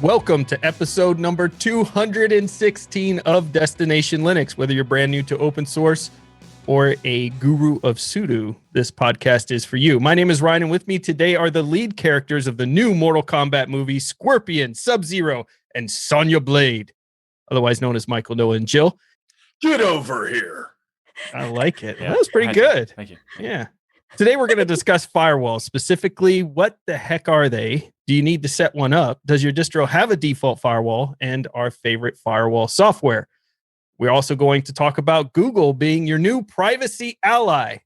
Welcome to episode number 216 of Destination Linux. Whether you're brand new to open source or a guru of sudo, this podcast is for you. My name is Ryan, and with me today are the lead characters of the new Mortal Kombat movie, Scorpion, Sub-Zero, and Sonya Blade, otherwise known as Michael, Noah, and Jill. Get over here. I like it. Yeah, that was pretty good. Thank you. Yeah. Today, we're going to discuss firewalls. Specifically, what the heck are they? Do you need to set one up? Does your distro have a default firewall? And our favorite firewall software. We're also going to talk about Google being your new privacy ally,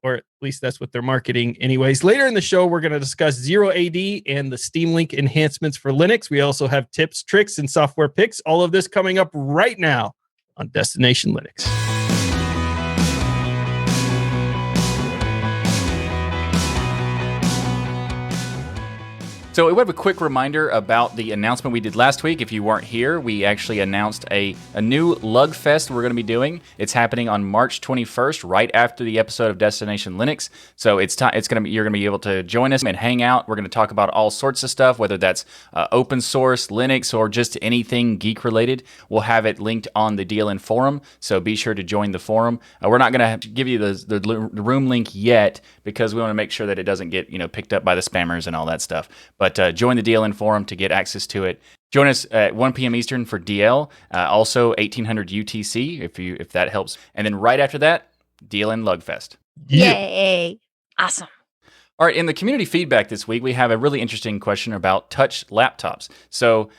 or at least that's what they're marketing anyways. Later in the show, we're going to discuss Zero AD and the Steam Link enhancements for Linux. We also have tips, tricks, and software picks. All of this coming up right now on Destination Linux. So we have a quick reminder about the announcement we did last week. If you weren't here, we actually announced a new Lugfest we're going to be doing. It's happening on March 21st, right after the episode of Destination Linux. So you're going to be able to join us and hang out. We're going to talk about all sorts of stuff, whether that's open source, Linux, or just anything geek related. We'll have it linked on the DLN forum, so be sure to join the forum. We're not going to give you the room link yet because we want to make sure that it doesn't get picked up by the spammers and all that stuff. But join the DLN forum to get access to it. Join us at 1 p.m. Eastern for DL, also 1800 UTC if that helps. And then right after that, DLN Lugfest. Yay! Awesome. All right, in the community feedback this week, we have a really interesting question about touch laptops. So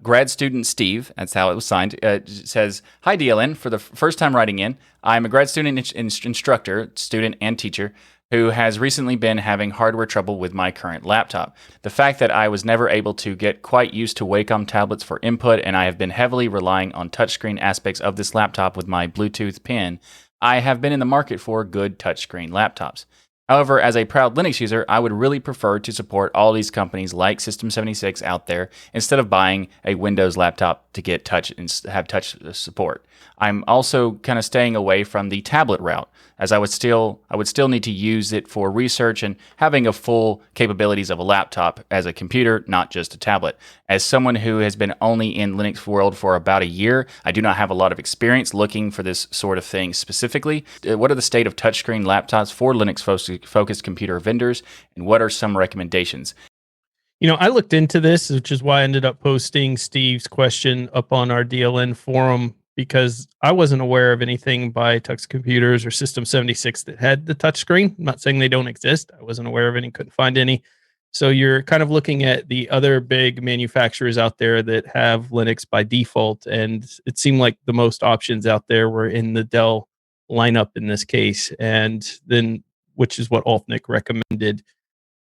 grad student Steve, that's how it was signed, says, "Hi DLN, for the first time writing in, I'm a grad student instructor, student and teacher, who has recently been having hardware trouble with my current laptop. The fact that I was never able to get quite used to Wacom tablets for input, and I have been heavily relying on touchscreen aspects of this laptop with my Bluetooth pen, I have been in the market for good touchscreen laptops. However, as a proud Linux user, I would really prefer to support all these companies like System76 out there instead of buying a Windows laptop to get touch and have touch support. I'm also kind of staying away from the tablet route, as I would still need to use it for research and having a full capabilities of a laptop as a computer, not just a tablet. As someone who has been only in Linux world for about a year, I do not have a lot of experience looking for this sort of thing specifically. What are the state of touchscreen laptops for Linux-focused computer vendors, and what are some recommendations?" I looked into this, which is why I ended up posting Steve's question up on our DLN forum, because I wasn't aware of anything by Tux Computers or System76 that had the touchscreen. I'm not saying they don't exist. I wasn't aware of any, couldn't find any. So you're kind of looking at the other big manufacturers out there that have Linux by default, and it seemed like the most options out there were in the Dell lineup in this case, and then which is what Alfnick recommended.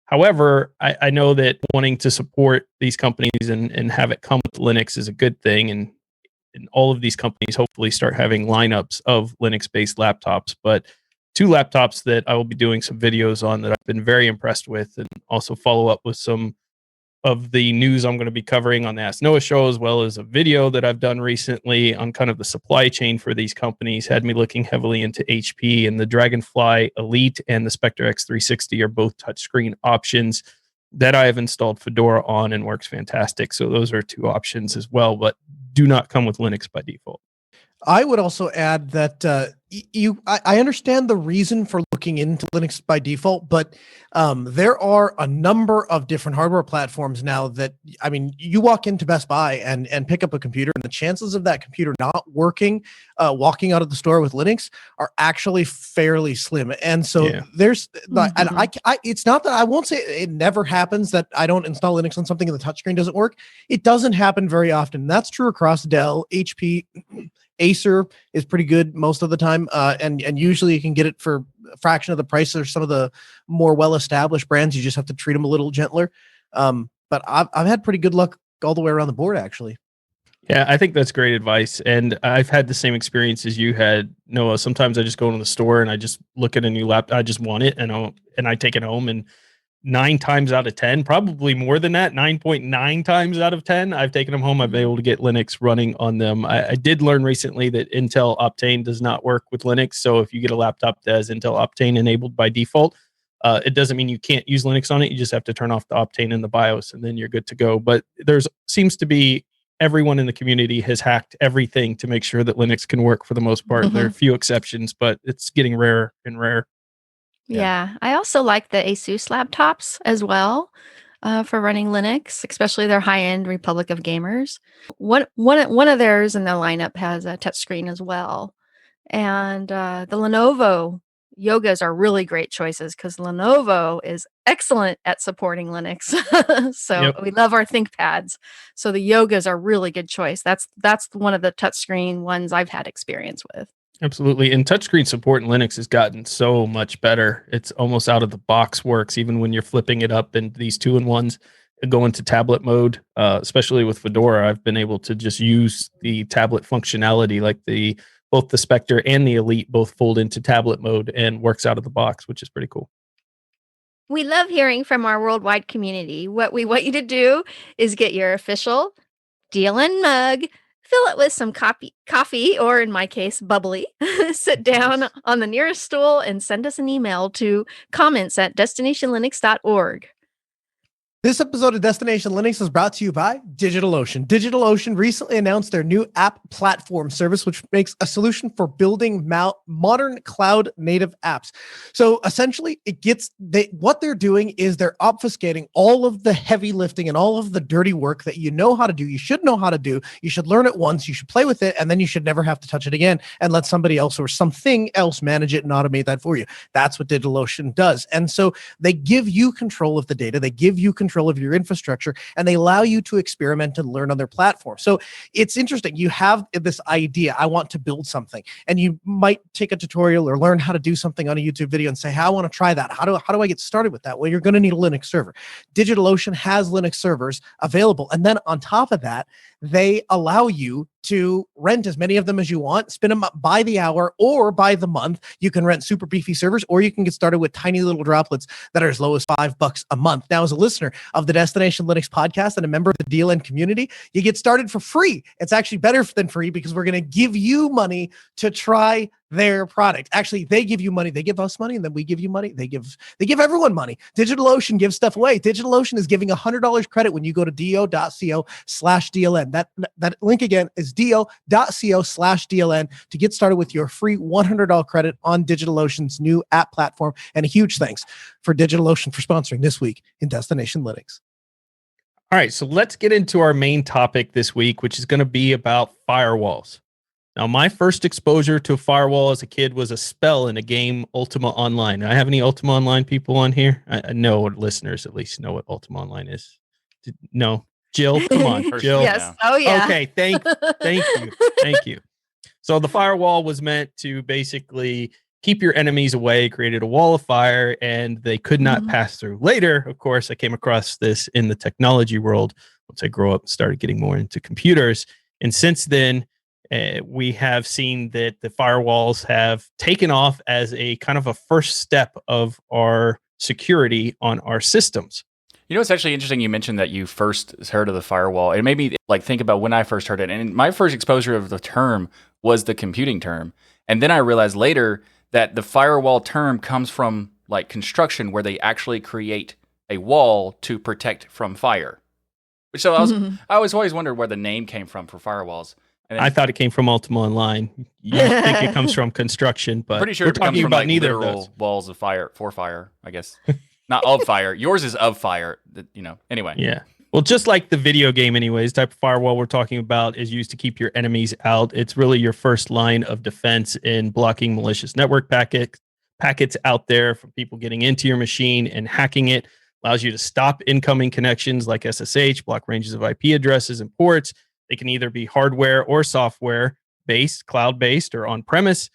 However, I know that wanting to support these companies and have it come with Linux is a good thing, and all of these companies hopefully start having lineups of Linux-based laptops. But two laptops that I will be doing some videos on that I've been very impressed with, and also follow up with some of the news I'm going to be covering on the Ask Noah show, as well as a video that I've done recently on kind of the supply chain for these companies, had me looking heavily into HP, and the Dragonfly Elite and the Spectre X360 are both touchscreen options that I have installed Fedora on and works fantastic. So those are two options as well, but do not come with Linux by default. I would also add that I understand the reason for looking into Linux by default, but there are a number of different hardware platforms now that, you walk into Best Buy and pick up a computer, and the chances of that computer not working, walking out of the store with Linux, are actually fairly slim. And so there's, and it's not that I won't say it never happens that I don't install Linux on something and the touchscreen doesn't work. It doesn't happen very often. That's true across Dell, HP. Acer is pretty good most of the time, and usually you can get it for a fraction of the price of some of the more well-established brands. You just have to treat them a little gentler. But I've had pretty good luck all the way around the board, actually. Yeah, I think that's great advice, and I've had the same experience as you had, Noah. Sometimes I just go into the store and I just look at a new laptop. I just want it, and I take it home, and 9 times out of 10, probably more than that, 9.9 times out of 10, I've taken them home. I've been able to get Linux running on them. I did learn recently that Intel Optane does not work with Linux. So if you get a laptop that has Intel Optane enabled by default, It doesn't mean you can't use Linux on it. You just have to turn off the Optane in the BIOS, and then you're good to go. But there's seems to be everyone in the community has hacked everything to make sure that Linux can work for the most part. There are a few exceptions, but it's getting rarer and rarer. Yeah. I also like the Asus laptops as well for running Linux, especially their high-end Republic of Gamers. One of theirs in the lineup has a touchscreen as well. And the Lenovo Yogas are really great choices because Lenovo is excellent at supporting Linux. So Yep. we love our ThinkPads. So the Yogas are really good choice. That's one of the touchscreen ones I've had experience with. Absolutely. And touchscreen support in Linux has gotten so much better. It's almost out of the box works, even when you're flipping it up and these 2-in-1s go into tablet mode, especially with Fedora. I've been able to just use the tablet functionality, like both the Spectre and the Elite both fold into tablet mode and works out of the box, which is pretty cool. We love hearing from our worldwide community. What we want you to do is get your official DLN mug, fill it with some coffee, or in my case, bubbly. Sit down on the nearest stool and send us an email to comments@destinationlinux.org. This episode of Destination Linux is brought to you by DigitalOcean. DigitalOcean recently announced their new app platform service, which makes a solution for building modern cloud native apps. So essentially, what they're doing is they're obfuscating all of the heavy lifting and all of the dirty work that you know how to do. You should know how to do. You should learn it once. You should play with it, and then you should never have to touch it again and let somebody else or something else manage it and automate that for you. That's what DigitalOcean does. And so they give you control of the data. They give you control of your infrastructure, and they allow you to experiment and learn on their platform. So it's interesting. You have this idea, I want to build something, and you might take a tutorial or learn how to do something on a YouTube video and say, hey, I want to try that. How do I get started with that? Well, you're going to need a Linux server. DigitalOcean has Linux servers available. And then on top of that, they allow you to rent as many of them as you want, spin them up by the hour or by the month. You can rent super beefy servers, or you can get started with tiny little droplets that are as low as $5 a month. Now, as a listener of the Destination Linux podcast and a member of the DLN community, you get started for free. It's actually better than free because we're going to give you money to try their product. Actually, they give you money. They give us money, and then we give you money. They give everyone money. DigitalOcean gives stuff away. DigitalOcean is giving $100 credit when you go to do.co/DLN. That link again is do.co/DLN to get started with your free $100 credit on DigitalOcean's new app platform. And a huge thanks for DigitalOcean for sponsoring this week in Destination Linux. All right, so let's get into our main topic this week, which is going to be about firewalls. Now, my first exposure to a firewall as a kid was a spell in a game, Ultima Online. Do I have any Ultima Online people on here? I know listeners at least know what Ultima Online is. No, Jill, come on, Jill. Yes. Oh, yeah. Okay, thank you. So the firewall was meant to basically keep your enemies away, created a wall of fire, and they could not pass through. Later, of course, I came across this in the technology world once I grew up and started getting more into computers. And since then, we have seen that the firewalls have taken off as a kind of a first step of our security on our systems. You know, it's actually interesting you mentioned that you first heard of the firewall. It made me think about when I first heard it. And my first exposure of the term was the computing term. And then I realized later that the firewall term comes from construction, where they actually create a wall to protect from fire. So I was always wondered where the name came from for firewalls. And I thought it came from Ultima Online. You think it comes from construction, but pretty sure we're it comes talking from about neither of literal those. walls of fire, for fire, I guess. Not of fire. Yours is of fire. Anyway. Yeah. Well, just like the video game anyways, type of firewall we're talking about is used to keep your enemies out. It's really your first line of defense in blocking malicious network packets out there from people getting into your machine and hacking it. Allows you to stop incoming connections like SSH, block ranges of IP addresses and ports. They can either be hardware or software based, cloud based, or on premise.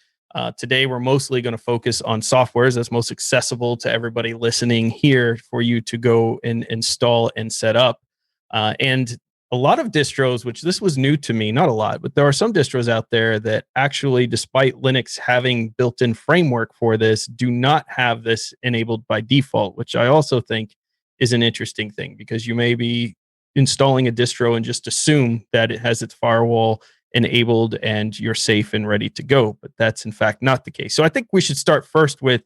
Today, we're mostly going to focus on softwares that's most accessible to everybody listening here for you to go and install and set up. And a lot of distros, which this was new to me, not a lot, but there are some distros out there that actually, despite Linux having built-in framework for this, do not have this enabled by default, which I also think is an interesting thing, because you may be installing a distro and just assume that it has its firewall enabled and you're safe and ready to go. But that's in fact not the case. So I think we should start first with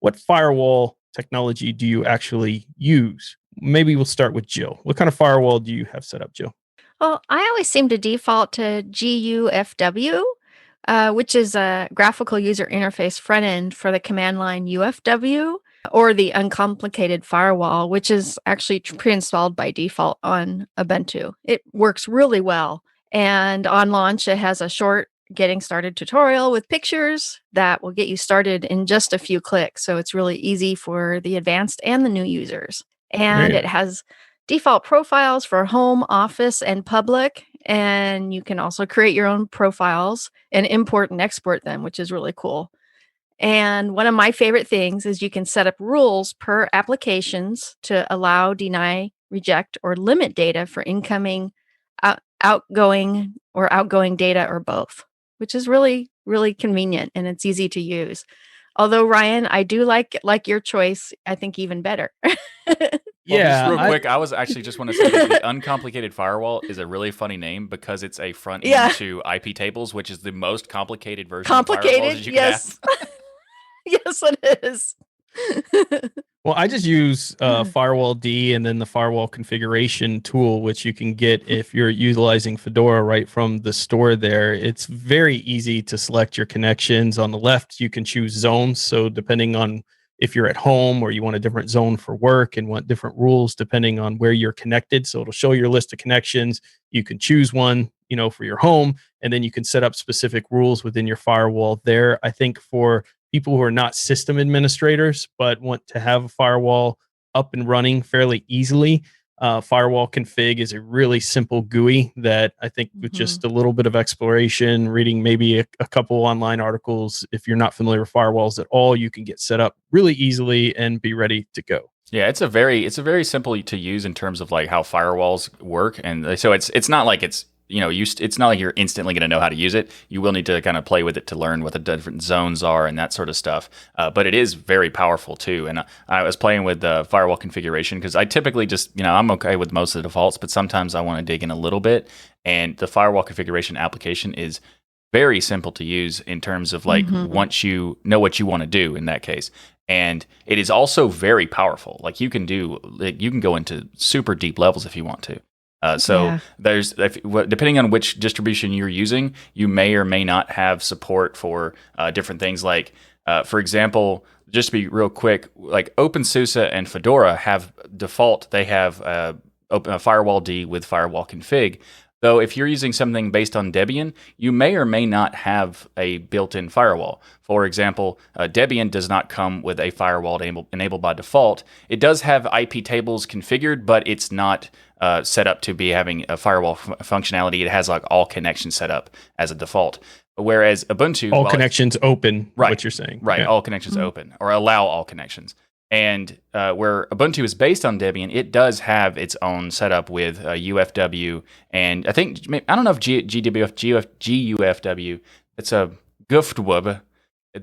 what firewall technology do you actually use? Maybe we'll start with Jill. What kind of firewall do you have set up, Jill? Well, I always seem to default to GUFW, which is a graphical user interface front end for the command line UFW, or the uncomplicated firewall, which is actually pre-installed by default on Ubuntu. It works really well. And on launch, it has a short getting started tutorial with pictures that will get you started in just a few clicks. So it's really easy for the advanced and the new users. And Great. it has default profiles for home, office, and public. And you can also create your own profiles and import and export them, which is really cool. And one of my favorite things is you can set up rules per applications to allow, deny, reject, or limit data for incoming, outgoing, or outgoing data, or both, which is really, really convenient, and it's easy to use. Although, Ryan, I do like your choice, I think, even better. Well, Yeah, just real I- quick, I was actually just want to say that the uncomplicated firewall is a really funny name because it's a front end Yeah. to IP tables, which is the most complicated version of firewalls Complicated, you can have. yes. Yes, it is. Well, I just use Firewall D and then the firewall configuration tool, which you can get if you're utilizing Fedora right from the store there. It's very easy to select your connections. On the left, you can choose zones. So depending on if you're at home or you want a different zone for work and want different rules depending on where you're connected. So it'll show your list of connections. You can choose one, for your home, and then you can set up specific rules within your firewall there. I think for people who are not system administrators but want to have a firewall up and running fairly easily, firewall config is a really simple GUI that I think with just a little bit of exploration, reading maybe a couple online articles, if you're not familiar with firewalls at all, you can get set up really easily and be ready to go. Yeah, it's a very simple to use in terms of like how firewalls work, and so it's not like it's it's not like you're instantly going to know how to use it. You will need to kind of play with it to learn what the different zones are and that sort of stuff. But it is very powerful too. And I was playing with the firewall configuration because I typically just, I'm okay with most of the defaults, but sometimes I want to dig in a little bit. And the firewall configuration application is very simple to use in terms of like once you know what you want to do in that case. And it is also very powerful. Like you can go into super deep levels if you want to. There's depending on which distribution you're using, you may or may not have support for different things. Like, for example, just to be real quick, like OpenSUSE and Fedora have default. They have Firewall D with Firewall Config. Though if you're using something based on Debian, you may or may not have a built-in firewall. For example, Debian does not come with a firewall enabled by default. It does have IP tables configured, but it's not set up to be having a firewall functionality. It has like all connections set up as a default. Whereas Ubuntu, All connections open, right, what you're saying. Right, Okay. all connections open, or allow all connections. And where Ubuntu is based on Debian, it does have its own setup with UFW, and I don't know if GUFW. It's a GUFW.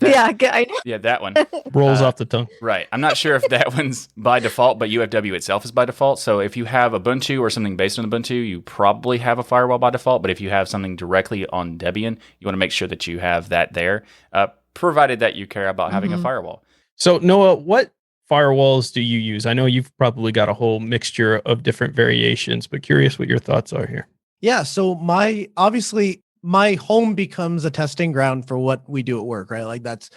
I know. Yeah, that one. Rolls off the tongue. Right. I'm not sure if that one's by default, but UFW itself is by default. So if you have Ubuntu or something based on Ubuntu, you probably have a firewall by default. But if you have something directly on Debian, you want to make sure that you have that there, provided that you care about having a firewall. So Noah, what firewalls do you use? I know you've probably got a whole mixture of different variations, but curious what your thoughts are here. Yeah. So my home becomes a testing ground for what we do at work, right? Like that's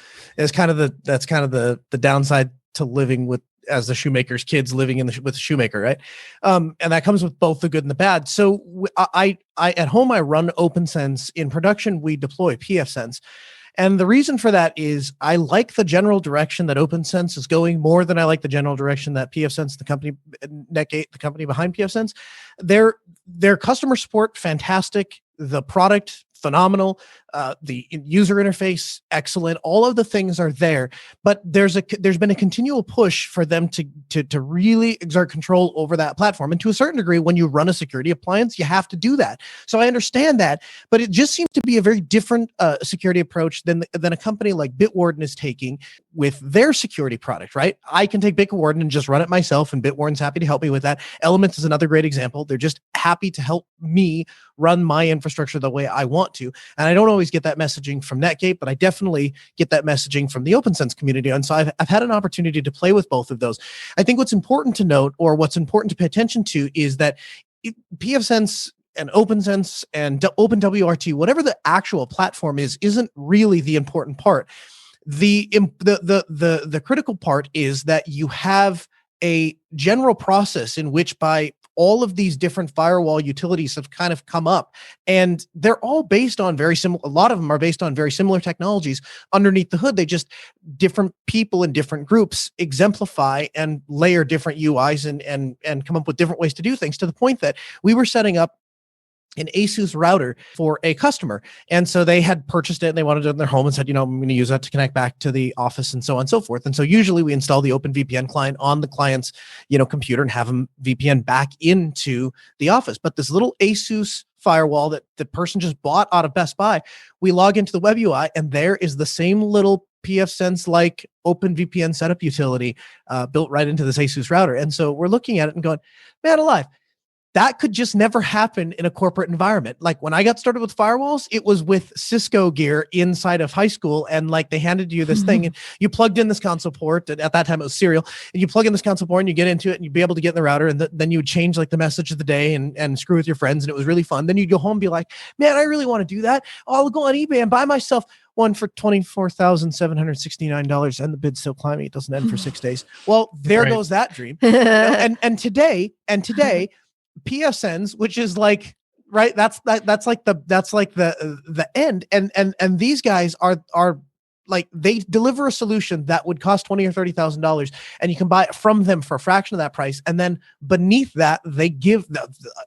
kind of the downside to living with as the shoemaker's kids living with the shoemaker, right? And that comes with both the good and the bad. So I at home I run OpenSense. In production we deploy pfSense. And the reason for that is I like the general direction that OpenSense is going more than I like the general direction that pfSense, the company Netgate, the company behind pfSense. Their customer support, fantastic. The product, phenomenal. The user interface, excellent. All of the things are there, but there's been a continual push for them to really exert control over that platform. And to a certain degree, when you run a security appliance, you have to do that. So I understand that, but it just seems to be a very different security approach than a company like Bitwarden is taking with their security product, right? I can take Bitwarden and just run it myself, and Bitwarden's happy to help me with that. Elements is another great example. They're just happy to help me run my infrastructure the way I want to. And I don't always always get that messaging from Netgate, but I definitely get that messaging from the OpenSense community. And so I've had an opportunity to play with both of those. I think what's important to note, or what's important to pay attention to, is that pfSense and OpenSense and OpenWRT, whatever the actual platform is, isn't really the important part. The critical part is that you have a general process in which by all of these different firewall utilities have kind of come up, and they're all based on very similar, a lot of them are based on very similar technologies underneath the hood. They just, different people in different groups exemplify and layer different UIs and come up with different ways to do things, to the point that we were setting up an ASUS router for a customer. And so they had purchased it and they wanted it in their home and said, I'm going to use that to connect back to the office and so on and so forth. And so usually we install the OpenVPN client on the client's, computer and have them VPN back into the office. But this little ASUS firewall that the person just bought out of Best Buy, we log into the web UI and there is the same little pfSense like OpenVPN setup utility built right into this ASUS router. And so we're looking at it and going, man alive, that could just never happen in a corporate environment. Like when I got started with firewalls, it was with Cisco gear inside of high school. And like they handed you this thing and you plugged in this console port. And at that time it was serial. And you plug in this console port and you get into it and you'd be able to get in the router. And then you would change like the message of the day and screw with your friends. And it was really fun. Then you'd go home and be like, man, I really want to do that. Oh, I'll go on eBay and buy myself one for $24,769. And the bid's still climbing. It doesn't end for 6 days. Well, there goes that dream. And today, pfSense, which is like, right, that's like the end, and these guys are like, they deliver a solution that would cost $20,000 or $30,000, and you can buy it from them for a fraction of that price. And then beneath that, they give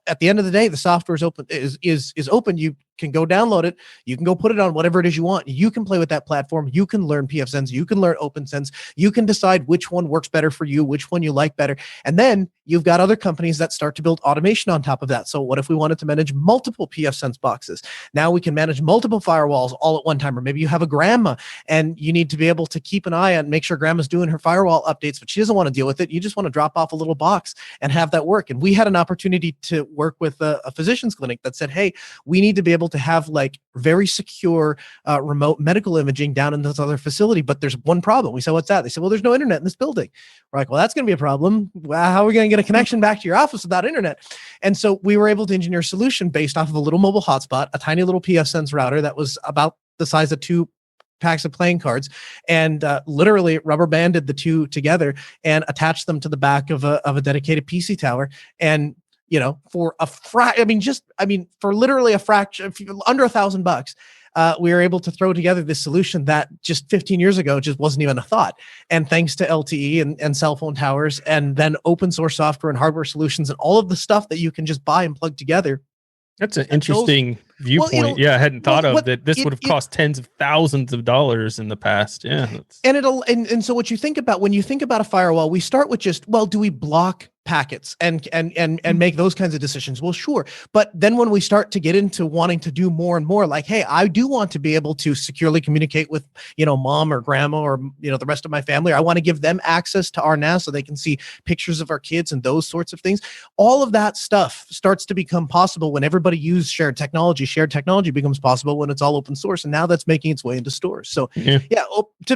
at the end of the day, the software is open. Is open. You can go download it. You can go put it on whatever it is you want. You can play with that platform. You can learn pfSense. You can learn OpenSense. You can decide which one works better for you, which one you like better. And then you've got other companies that start to build automation on top of that. So what if we wanted to manage multiple pfSense boxes? Now we can manage multiple firewalls all at one time. Or maybe you have a grandma and you need to be able to keep an eye on, make sure grandma's doing her firewall updates, but she doesn't want to deal with it. You just want to drop off a little box and have that work. And we had an opportunity to work with a physician's clinic that said, hey, we need to be able to have like very secure remote medical imaging down in this other facility, but there's one problem. We said, what's that? They said, well, there's no internet in this building. We're like, well, that's going to be a problem. Well, how are we going to get a connection back to your office without internet? And so we were able to engineer a solution based off of a little mobile hotspot, a tiny little pfSense router that was about the size of 2 packs of playing cards, and literally rubber banded the two together and attached them to the back of a dedicated PC tower. And for for literally a fraction, under $1,000, we were able to throw together this solution that just 15 years ago just wasn't even a thought. And thanks to LTE and cell phone towers, and then open source software and hardware solutions and all of the stuff that you can just buy and plug together. That's an interesting viewpoint. I hadn't thought of that. This would have cost tens of thousands of dollars in the past. Yeah. And so what you think about when you think about a firewall, we start with just, well, do we block packets and make those kinds of decisions? Well, sure. But then when we start to get into wanting to do more and more, like, hey, I do want to be able to securely communicate with, mom or grandma or, the rest of my family. Or I want to give them access to our NAS so they can see pictures of our kids and those sorts of things. All of that stuff starts to become possible when everybody uses shared technology. Shared technology becomes possible when it's all open source. And now that's making its way into stores. So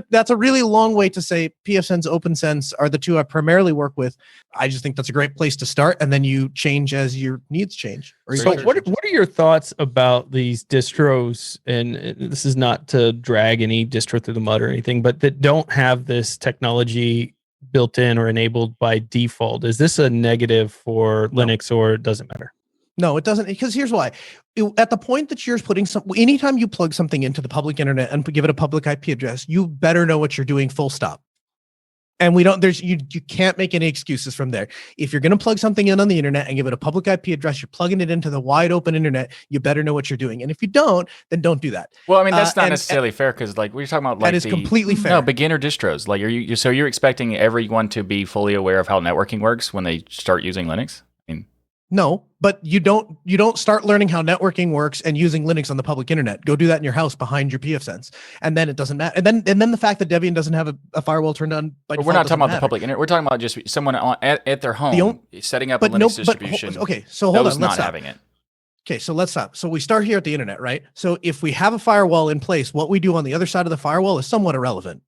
that's a really long way to say pfSense, OpenSense are the two I primarily work with. I just think that's a great place to start, and then you change as your needs change. So what are your thoughts about these distros, and this is not to drag any distro through the mud or anything, but that don't have this technology built in or enabled by default? Is this a negative for Linux, or does it matter? No, it doesn't, because here's why. At the point that you're putting anytime you plug something into the public internet and give it a public IP address, you better know what you're doing, full stop. And you can't make any excuses from there. If you're going to plug something in on the internet and give it a public IP address, you're plugging it into the wide open internet, you better know what you're doing. And if you don't, then don't do that. Well, I mean, that's not necessarily fair, because like we're talking about, like, that is completely fair. No, beginner distros. Like, you're expecting everyone to be fully aware of how networking works when they start using Linux? I mean, no, but you don't start learning how networking works and using Linux on the public internet. Go do that in your house behind your pfSense, and then it doesn't matter. And then the fact that Debian doesn't have a firewall turned on by default, we're not talking about matter. the public internet. We're talking about just someone at their home setting up a Linux distribution. Okay, so hold on. Not having it. Okay, so let's stop. So we start here at the internet, right? So if we have a firewall in place, what we do on the other side of the firewall is somewhat irrelevant.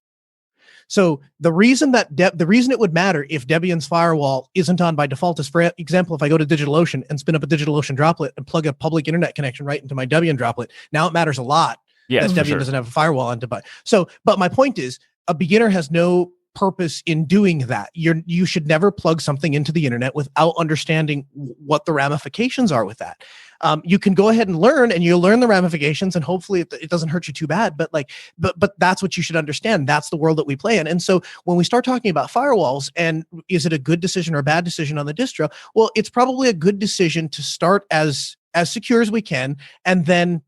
So the reason it would matter if Debian's firewall isn't on by default is, for example, if I go to DigitalOcean and spin up a DigitalOcean droplet and plug a public internet connection right into my Debian droplet, now it matters a lot Yes, that for Debian sure. doesn't have a firewall on device. So, but my point is, a beginner has no purpose in doing that. You should never plug something into the internet without understanding what the ramifications are with that. You can go ahead and learn, and you'll learn the ramifications, and hopefully it doesn't hurt you too bad. But that's what you should understand. That's the world that we play in. And so when we start talking about firewalls, and is it a good decision or a bad decision on the distro? Well, it's probably a good decision to start as secure as we can, and then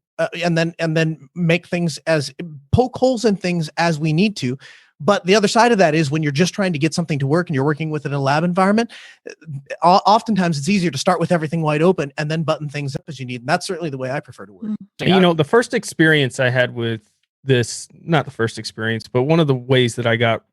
make things as poke holes in things as we need to. But the other side of that is when you're just trying to get something to work and you're working with it in a lab environment, oftentimes it's easier to start with everything wide open and then button things up as you need. And that's certainly the way I prefer to work. The first experience I had with this, not the first experience, but one of the ways that I got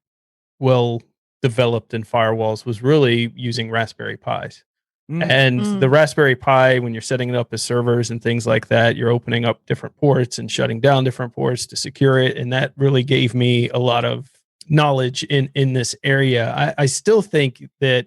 well developed in firewalls was really using Raspberry Pis. And the Raspberry Pi, when you're setting it up as servers and things like that, you're opening up different ports and shutting down different ports to secure it. And that really gave me a lot of knowledge in this area. I still think that,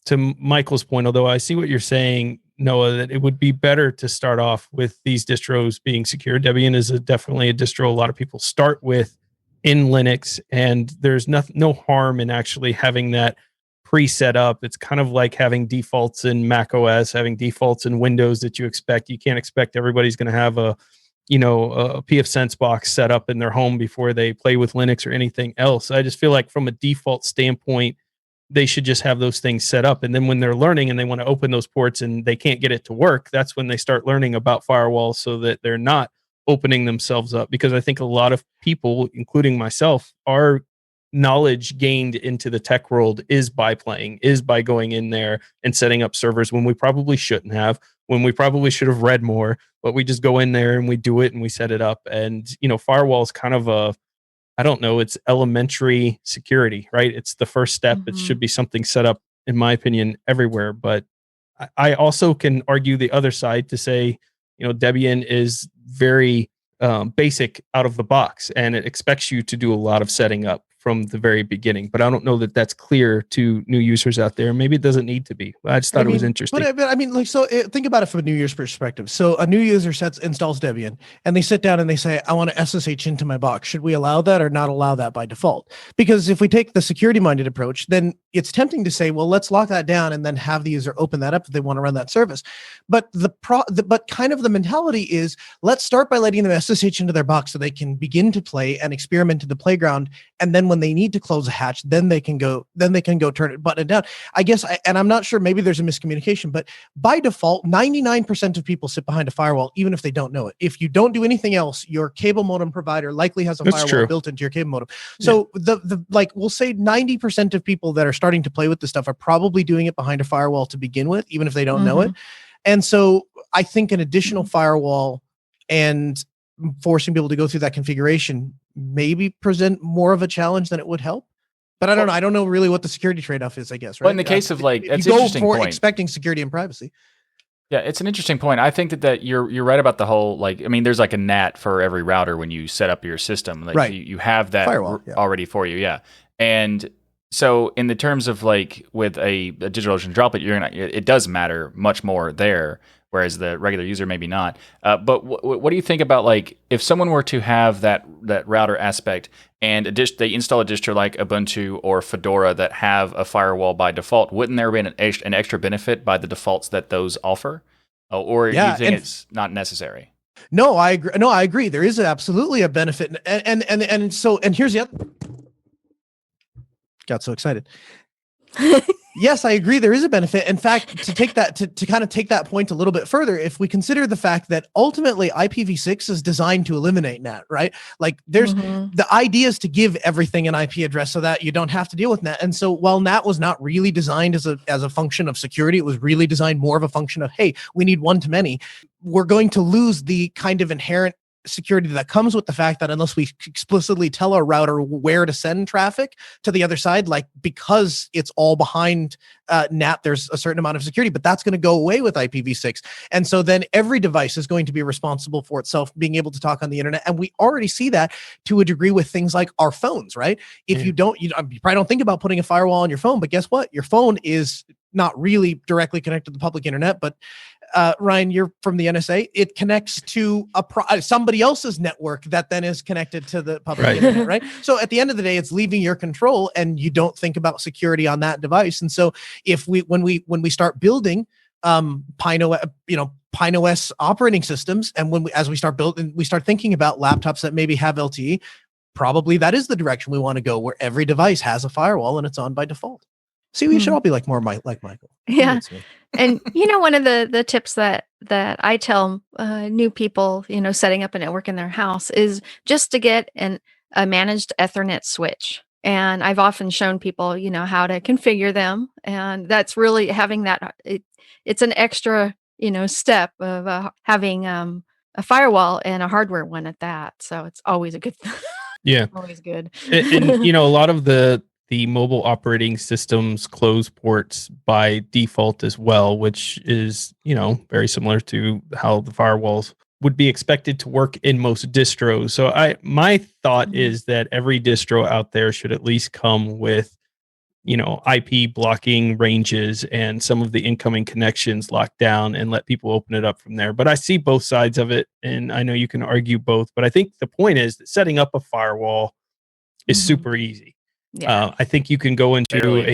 to Michael's point, although I see what you're saying, Noah, that it would be better to start off with these distros being secure. Debian is definitely a distro a lot of people start with in Linux, and there's no harm in actually having that pre-set up. It's kind of like having defaults in Mac OS, having defaults in Windows that you expect. You can't expect everybody's going to have a pfSense box set up in their home before they play with Linux or anything else. I just feel like from a default standpoint, they should just have those things set up. And then when they're learning and they want to open those ports and they can't get it to work, that's when they start learning about firewalls so that they're not opening themselves up. Because I think a lot of people, including myself, are knowledge gained into the tech world is by going in there and setting up servers when we probably shouldn't have, when we probably should have read more, but we just go in there and we do it and we set it up. And, firewall is kind of it's elementary security, right? It's the first step. It should be something set up, in my opinion, everywhere. But I also can argue the other side to say, Debian is very basic out of the box, and it expects you to do a lot of setting up from the very beginning. But I don't know that that's clear to new users out there. Maybe it doesn't need to be. I just thought it was interesting. But think about it from a new user's perspective. So a new user installs Debian, and they sit down and they say, I want to SSH into my box. Should we allow that or not allow that by default? Because if we take the security-minded approach, then it's tempting to say, well, let's lock that down and then have the user open that up if they want to run that service. But but kind of the mentality is, let's start by letting them SSH into their box so they can begin to play and experiment in the playground. And then when they need to close a hatch, then they can go turn it, button it down. I guess, and I'm not sure, maybe there's a miscommunication, but by default, 99% of people sit behind a firewall, even if they don't know it. If you don't do anything else, your cable modem provider likely has a firewall built into your cable modem. So we'll say 90% of people that are starting to play with this stuff are probably doing it behind a firewall to begin with, even if they don't know it. And so I think an additional firewall and forcing people to go through that configuration maybe present more of a challenge than it would help. But I don't know. I don't know really what the security trade-off is, I guess. Right? Well, in the case of that's you an go interesting for point. expecting security and privacy. Yeah, it's an interesting point. I think that you're right about the whole, there's like a NAT for every router when you set up your system. Like you have that firewall already for you. Yeah. And so in the terms of with a DigitalOcean droplet, it does matter much more there, whereas the regular user maybe not. But what do you think about if someone were to have that router aspect and they install a distro like Ubuntu or Fedora that have a firewall by default? Wouldn't there be an extra benefit by the defaults that those offer? Or do you think it's not necessary? No, I agree. No, I agree. There is absolutely a benefit, and here's the other. Got so excited. Yes, I agree. There is a benefit. In fact, to take that to kind of take that point a little bit further, if we consider the fact that ultimately IPv6 is designed to eliminate NAT, right? There's the idea is to give everything an IP address so that you don't have to deal with NAT. And so while NAT was not really designed as a function of security, it was really designed more of a function of, hey, we need one to many. We're going to lose the kind of inherent security that comes with the fact that unless we explicitly tell our router where to send traffic to the other side, like because it's all behind NAT, there's a certain amount of security, but that's going to go away with IPv6. And so then every device is going to be responsible for itself being able to talk on the internet. And we already see that to a degree with things like our phones, right? If you probably don't think about putting a firewall on your phone, but guess what? Your phone is not really directly connected to the public internet, but Ryan, you're from the NSA. It connects to somebody else's network that then is connected to the public internet, right? So at the end of the day, it's leaving your control, and you don't think about security on that device. And so when we start building PineOS operating systems, and as we start building, we start thinking about laptops that maybe have LTE. Probably that is the direction we want to go, where every device has a firewall and it's on by default. See, we should all be like Michael. Yeah. And one of the tips that I tell new people, setting up a network in their house is just to get a managed Ethernet switch. And I've often shown people, how to configure them. And that's really having that. It's an extra, step of having a firewall and a hardware one at that. So it's always a good thing. Yeah. Always good. And a lot of the mobile operating systems close ports by default as well, which is, very similar to how the firewalls would be expected to work in most distros. So my thought is that every distro out there should at least come with, IP blocking ranges and some of the incoming connections locked down and let people open it up from there. But I see both sides of it, and I know you can argue both, but I think the point is that setting up a firewall is super easy. Yeah. I think you can go into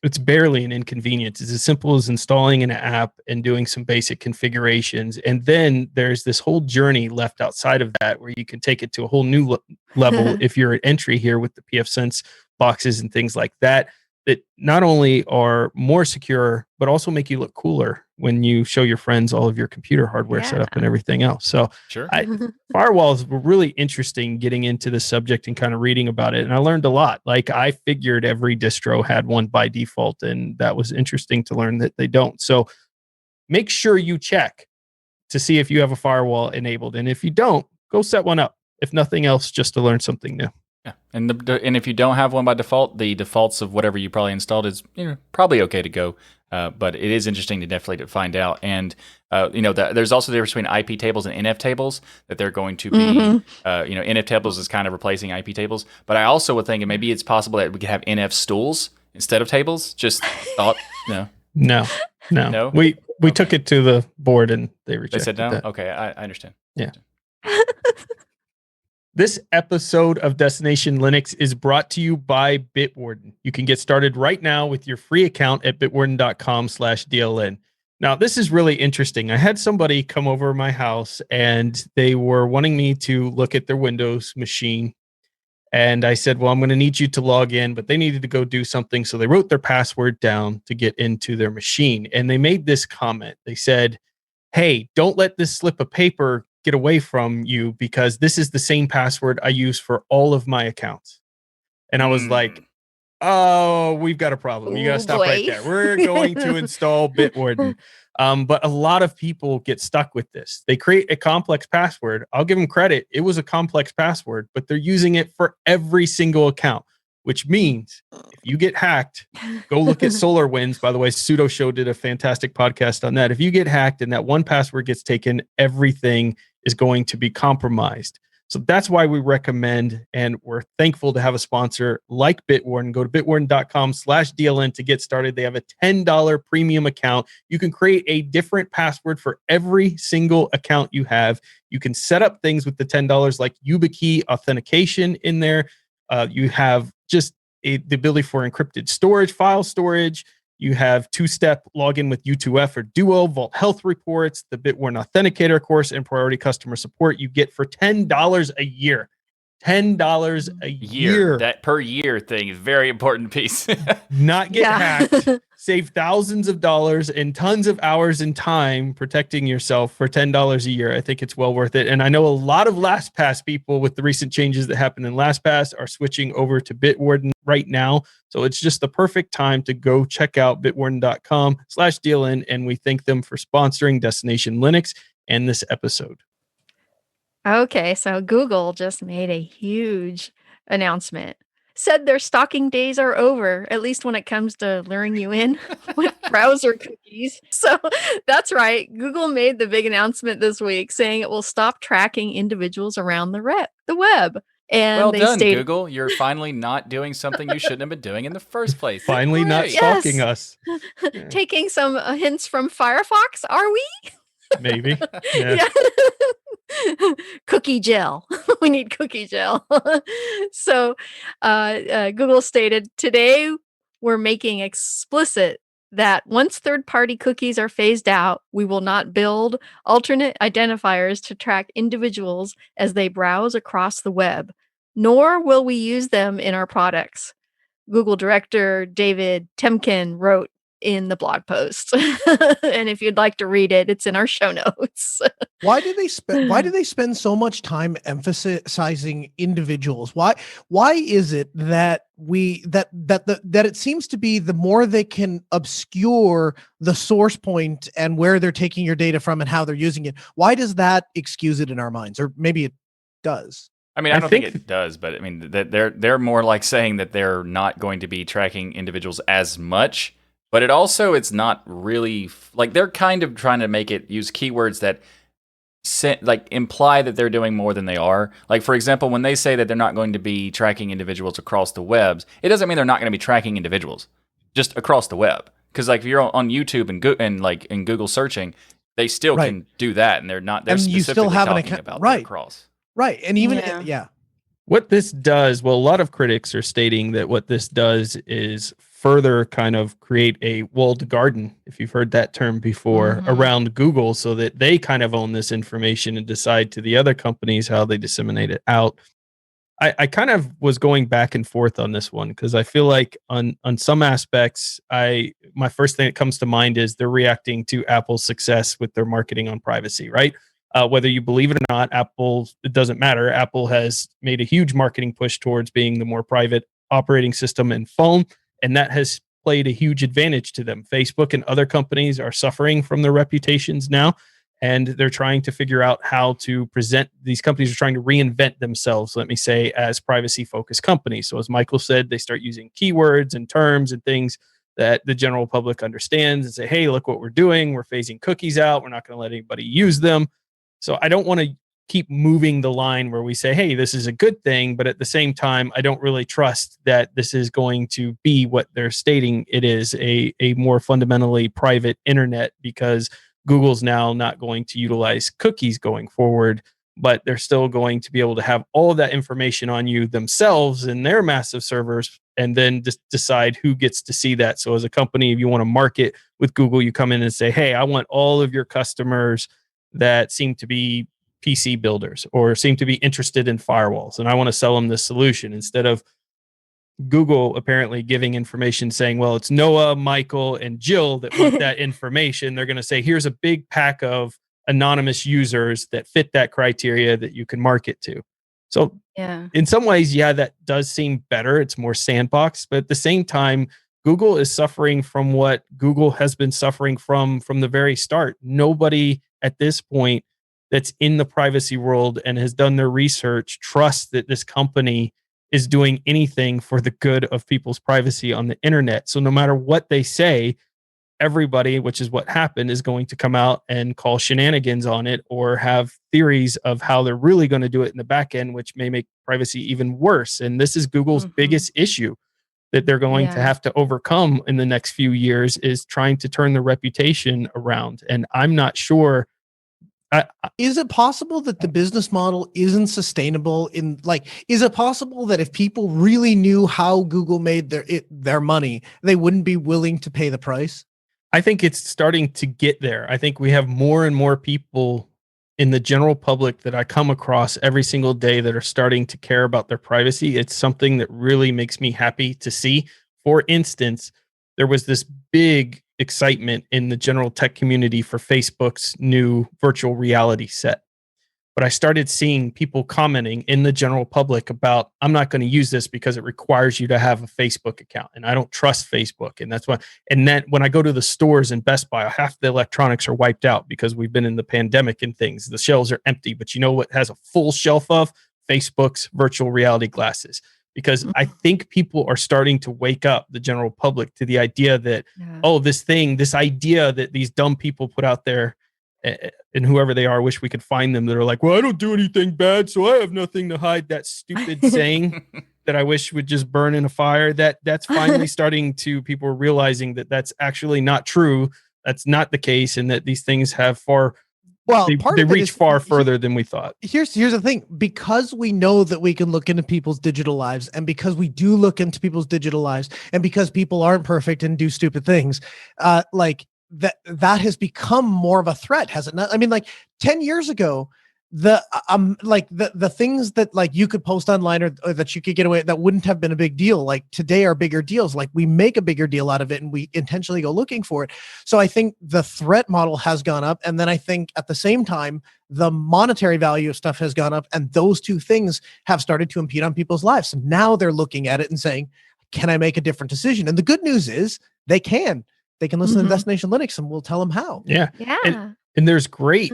it's barely an inconvenience. It's as simple as installing an app and doing some basic configurations. And then there's this whole journey left outside of that where you can take it to a whole new level if you're at entry here with the pfSense boxes and things like that not only are more secure, but also make you look cooler when you show your friends all of your computer hardware setup and everything else. So sure. Firewalls were really interesting getting into the subject and kind of reading about it. And I learned a lot. Like I figured every distro had one by default, and that was interesting to learn that they don't. So make sure you check to see if you have a firewall enabled. And if you don't, go set one up. If nothing else, just to learn something new. Yeah, and if you don't have one by default, the defaults of whatever you probably installed is probably okay to go. But it is interesting to definitely find out. And there's also the difference between IP tables and NF tables that they're going to be. NF tables is kind of replacing IP tables. But I also would think maybe it's possible that we could have NF stools instead of tables. Just thought, No. We took it to the board and they rejected. They said no. That. Okay, I understand. Yeah. This episode of Destination Linux is brought to you by Bitwarden. You can get started right now with your free account at bitwarden.com/DLN. Now, this is really interesting. I had somebody come over my house and they were wanting me to look at their Windows machine. And I said, well, I'm going to need you to log in, but they needed to go do something. So they wrote their password down to get into their machine. And they made this comment. They said, hey, don't let this slip of paper get away from you because this is the same password I use for all of my accounts. And I was like, oh, we've got a problem. You got to stop right there. We're going to install Bitwarden. But a lot of people get stuck with this. They create a complex password. I'll give them credit. It was a complex password, but they're using it for every single account, which means if you get hacked, go look at SolarWinds. By the way, Pseudo Show did a fantastic podcast on that. If you get hacked and that one password gets taken, everything is going to be compromised. So that's why we recommend, and we're thankful to have a sponsor like Bitwarden. Go to bitwarden.com/DLN to get started. They have a $10 premium account. You can create a different password for every single account you have. You can set up things with the $10 like YubiKey authentication in there. You have just the ability for encrypted storage, file storage. You have two-step login with U2F or Duo, Vault Health Reports, the Bitwarden Authenticator course, and priority customer support you get for $10 a year. $10 a year. That per year thing is a very important piece. Not get hacked. Save thousands of dollars and tons of hours and time protecting yourself for $10 a year. I think it's well worth it. And I know a lot of LastPass people with the recent changes that happened in LastPass are switching over to Bitwarden right now. So it's just the perfect time to go check out bitwarden.com/DLN. And we thank them for sponsoring Destination Linux and this episode. Okay, so Google just made a huge announcement. Said their stalking days are over, at least when it comes to luring you in with browser cookies. So that's right. Google made the big announcement this week saying it will stop tracking individuals around the web. And Well they done, stated, Google. You're finally not doing something you shouldn't have been doing in the first place. Finally, not Great. stalking yes, us. Yeah, taking some hints from Firefox, are we? maybe. Yeah. Yeah. Cookie gel. We need cookie gel. So Google stated today we're making explicit that once third-party cookies are phased out, we will not build alternate identifiers to track individuals as they browse across the web, nor will we use them in our products. Google Director David Temkin wrote in the blog post. And if you'd like to read it, it's in our show notes. Why do they spend so much time emphasizing individuals? Why is it that that it seems to be the more they can obscure the source point and where they're taking your data from and how they're using it, why does that excuse it in our minds? Or maybe it does. I mean, I I don't think think- it does, but I mean that they're more like saying that they're not going to be tracking individuals as much. But it's not really like they're kind of trying to make it use keywords that imply that they're doing more than they are. Like, for example, when they say that they're not going to be tracking individuals across the webs, it doesn't mean they're not going to be tracking individuals just across the web. Because like if you're on YouTube and like in Google searching, they still Right. can do that, and they're not. They're And you still specifically have an talking account- about right. across. Right. And even Yeah. What this does, well, a lot of critics are stating that what this does is further kind of create a walled garden, if you've heard that term before, Mhm. around Google so that they kind of own this information and decide to the other companies how they disseminate it out. I kind of was going back and forth on this one because I feel like on some aspects, my first thing that comes to mind is they're reacting to Apple's success with their marketing on privacy, right? Whether you believe it or not, it doesn't matter. Apple has made a huge marketing push towards being the more private operating system and phone, and that has played a huge advantage to them. Facebook and other companies are suffering from their reputations now, and they're trying to figure out how to present. These companies are trying to reinvent themselves, let me say, as privacy focused companies. So as Michael said, they start using keywords and terms and things that the general public understands and say, hey, look what we're doing. We're phasing cookies out. We're not going to let anybody use them. So I don't want to keep moving the line where we say, hey, this is a good thing. But at the same time, I don't really trust that this is going to be what they're stating it is, a more fundamentally private internet, because Google's now not going to utilize cookies going forward, but they're still going to be able to have all of that information on you themselves in their massive servers and then just decide who gets to see that. So as a company, if you want to market with Google, you come in and say, hey, I want all of your customers that seem to be PC builders or seem to be interested in firewalls, and I want to sell them this solution, instead of Google apparently giving information saying, well, it's Noah, Michael, and Jill that want that information. They're going to say, here's a big pack of anonymous users that fit that criteria that you can market to. So Yeah. in some ways, yeah, that does seem better. It's more sandbox, but at the same time, Google is suffering from what Google has been suffering from the very start. Nobody at this point that's in the privacy world and has done their research trusts that this company is doing anything for the good of people's privacy on the internet. So no matter what they say, everybody, which is what happened, is going to come out and call shenanigans on it or have theories of how they're really going to do it in the back end, which may make privacy even worse. And this is Google's Mhm. biggest issue that they're going to Yeah. have to overcome in the next few years, is trying to turn their reputation around. And I'm not sure. Is it possible that the business model isn't sustainable is it possible that if people really knew how Google made their money, they wouldn't be willing to pay the price? I think it's starting to get there. I think we have more and more people in the general public that I come across every single day that are starting to care about their privacy. It's something that really makes me happy to see. For instance, there was this big excitement in the general tech community for Facebook's new virtual reality set. but I started seeing people commenting in the general public about, I'm not going to use this because it requires you to have a Facebook account and I don't trust Facebook. And that's why, and then when I go to the stores in Best Buy, half the electronics are wiped out because we've been in the pandemic and things. The shelves are empty, but you know what has a full shelf of? Facebook's virtual reality glasses. Because I think people are starting to wake up, the general public, to the idea that, this idea that these dumb people put out there, and whoever they are, wish we could find them, that are like, well, I don't do anything bad, so I have nothing to hide. That stupid saying that I wish would just burn in a fire. That's finally starting to, people are realizing that that's actually not true. That's not the case, and that these things have they reach far further than we thought. Here's the thing, because we know that we can look into people's digital lives, and because we do look into people's digital lives, and because people aren't perfect and do stupid things, like that has become more of a threat, has it not? I mean, like 10 years ago, the things that like you could post online or that you could get away, that wouldn't have been a big deal, like today are bigger deals. Like we make a bigger deal out of it and we intentionally go looking for it. So I think the threat model has gone up, and then I think at the same time the monetary value of stuff has gone up, and those two things have started to impede on people's lives. So now they're looking at it and saying, can I make a different decision? And the good news is they can listen to Destination Linux, and we'll tell them how. Yeah. And there's great